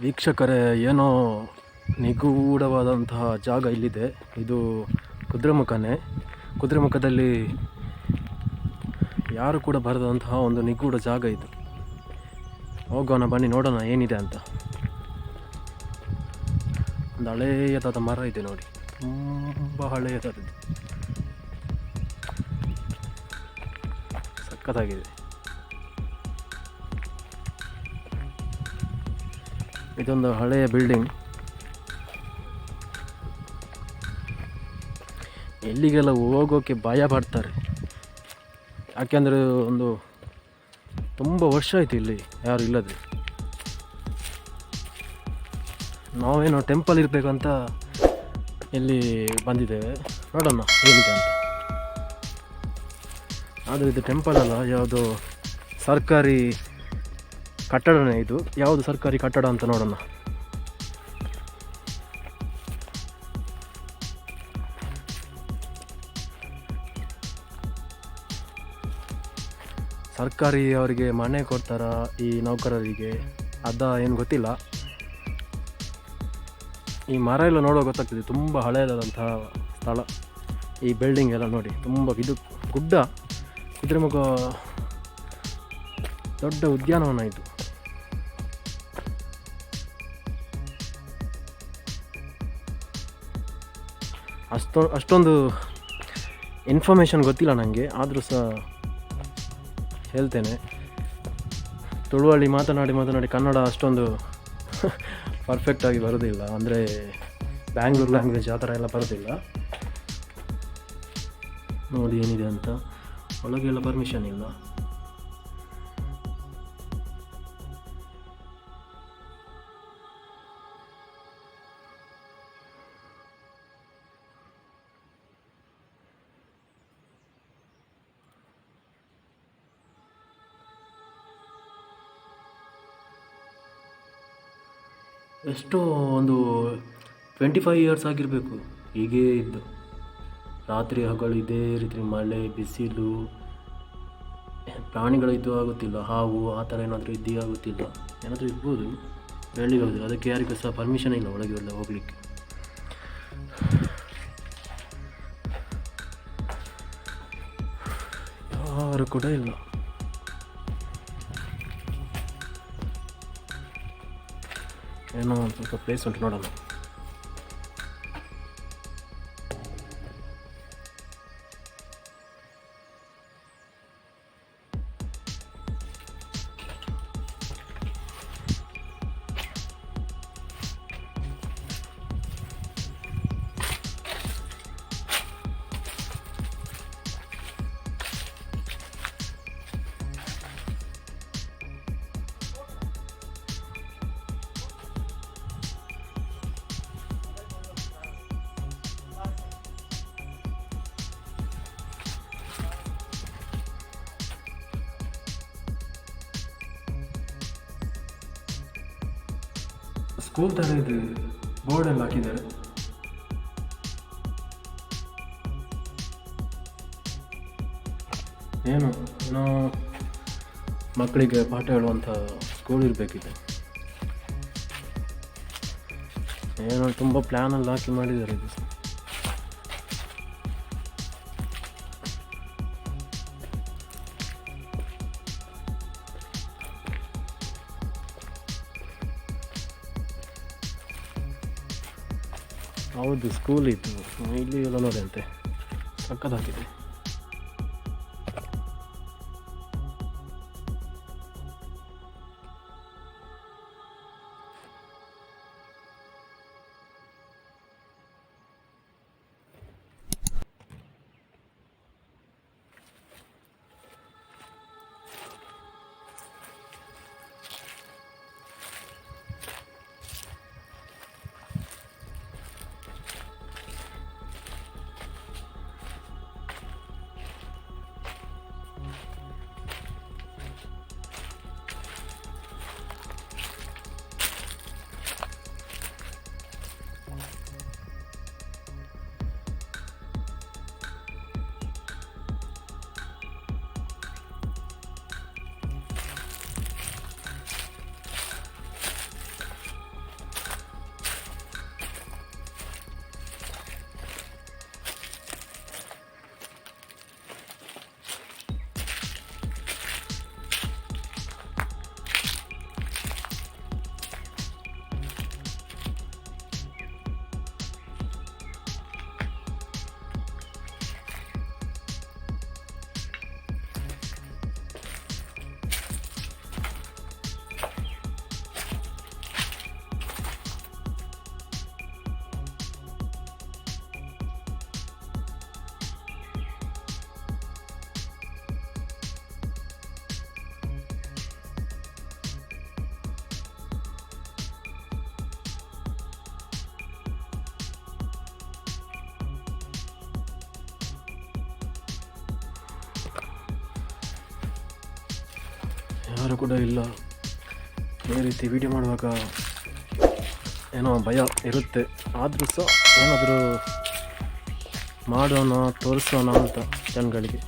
ವೀಕ್ಷಕರೇ, ಏನೋ ನಿಗೂಢವಾದಂತಹ ಜಾಗ ಇಲ್ಲಿದೆ. ಇದು ಕುದ್ರೆಮುಖನೇ. ಕುದ್ರೆಮುಖದಲ್ಲಿ ಯಾರು ಕೂಡ ಬರದಂತಹ ಒಂದು ನಿಗೂಢ ಜಾಗ ಇದು. ಹೋಗೋಣ ಬನ್ನಿ, ನೋಡೋಣ ಏನಿದೆ ಅಂತ. ಒಂದು ಹಳೆಯದಾದ ಮರ ಇದೆ ನೋಡಿ, ತುಂಬ ಹಳೆಯದಾದದ್ದು, ಸಖತ್ತಾಗಿದೆ. ಇದೊಂದು ಹಳೆಯ ಬಿಲ್ಡಿಂಗ್. ಎಲ್ಲಿಗೆಲ್ಲ ಹೋಗೋಕ್ಕೆ ಭಯ ಪಡ್ತಾರೆ, ಯಾಕೆಂದರೆ ಒಂದು ತುಂಬ ವರ್ಷ ಆಯಿತು ಇಲ್ಲಿ ಯಾರು ಇಲ್ಲದೆ. ನಾವೇನೋ ಟೆಂಪಲ್ ಇರಬೇಕಂತ ಇಲ್ಲಿ ಬಂದಿದ್ದೇವೆ, ನೋಡೋಣ ಏನಿದೆ ಅಂತ. ಆದರೆ ಇದು ಟೆಂಪಲ್ ಅಲ್ಲ, ಯಾವುದೋ ಸರ್ಕಾರಿ ಕಟ್ಟಡನೇ ಇದು. ಯಾವುದು ಸರ್ಕಾರಿ ಕಟ್ಟಡ ಅಂತ ನೋಡೋಣ. ಸರ್ಕಾರಿ ಅವರಿಗೆ ಮನೆ ಕೊಡ್ತಾರ ಈ ನೌಕರರಿಗೆ, ಏನು ಗೊತ್ತಿಲ್ಲ. ಈ ಮರ ಎಲ್ಲ ನೋಡುವಾಗ ಗೊತ್ತಾಗ್ತದೆ, ತುಂಬ ಹಳೆಯದಾದಂತಹ ಸ್ಥಳ. ಈ ಬಿಲ್ಡಿಂಗ್ ಎಲ್ಲ ನೋಡಿ, ತುಂಬ ಇದು ಗುಡ್ಡ. ಕುದ್ರೆಮುಖ ದೊಡ್ಡ ಉದ್ಯಾನವನ ಇದು. ಅಷ್ಟೊಂದು ಇನ್ಫಾರ್ಮೇಷನ್ ಗೊತ್ತಿಲ್ಲ ನನಗೆ, ಆದರೂ ಸಹ ಹೇಳ್ತೇನೆ. ತುಳುವಳ್ಳಿ ಮಾತನಾಡಿ ಕನ್ನಡ ಅಷ್ಟೊಂದು ಪರ್ಫೆಕ್ಟಾಗಿ ಬರೋದಿಲ್ಲ, ಅಂದರೆ ಬ್ಯಾಂಗ್ಳೂರು ಲ್ಯಾಂಗ್ವೇಜ್ ಆ ಥರ ಎಲ್ಲ ಬರೋದಿಲ್ಲ. ನೋಡಿ ಏನಿದೆ ಅಂತ. ಒಳಗೆಲ್ಲ ಪರ್ಮಿಷನ್ ಇಲ್ಲ. ಎಷ್ಟೋ ಒಂದು 25 ಇಯರ್ಸ್ ಆಗಿರಬೇಕು ಹೀಗೇ ಇದ್ದು. ರಾತ್ರಿ ಹಗಲು ಇದೇ ರೀತಿ ಮಳೆ ಬಿಸಿಲು, ಪ್ರಾಣಿಗಳು ಇದು ಆಗುತ್ತಿಲ್ಲ, ಹಾವು ಆ ಥರ ಏನಾದರೂ ಇದ್ದೇ ಆಗುತ್ತಿಲ್ಲ. ಏನಾದರೂ ಇರ್ಬೋದು, ಹೇಳಲಿಕ್ಕೆ ಆಗೋದಿಲ್ಲ. ಅದಕ್ಕೆ ಯಾರಿಗೂ ಸಹ ಪರ್ಮಿಷನ್ ಇಲ್ಲ ಒಳಗೆ ಎಲ್ಲ ಹೋಗಲಿಕ್ಕೆ. ಯಾರು ಕೂಡ ಇಲ್ಲ. ಏನೋ ಒಂದು ಸ್ವಲ್ಪ ಪ್ಲೇಸ್ ಉಂಟು, ನೋಡೋಣ. ಸ್ಕೂಲ್ ಥರ ಇದೆ, ಬೋರ್ಡೆಲ್ಲ ಹಾಕಿದ್ದಾರೆ. ಏನೋ ಮಕ್ಕಳಿಗೆ ಪಾಠ ಹೇಳುವಂಥ ಸ್ಕೂಲ್ ಇರಬೇಕಿದೆ. ಏನೋ ತುಂಬ ಪ್ಲ್ಯಾನಲ್ಲಿ ಹಾಕಿ ಮಾಡಿದ್ದಾರೆ ಇದು. ಹೌದು, ಸ್ಕೂಲ್ ಇತ್ತು. ಇಲ್ಲಿ ಎಲ್ಲ ನೋಡಿ ಅಂತೆ, ಸಕ್ಕತ್ತಾಗಿದೆ. ಯಾರು ಕೂಡ ಇಲ್ಲ. ಈ ರೀತಿ ವಿಡಿಯೋ ಮಾಡುವಾಗ ಏನೋ ಭಯ ಇರುತ್ತೆ. ಆದರೂ ಸಹ ಏನಾದರೂ ಮಾಡೋಣ ತೋರಿಸೋಣ ಅಂತ ಜನಗಳಿಗೆ.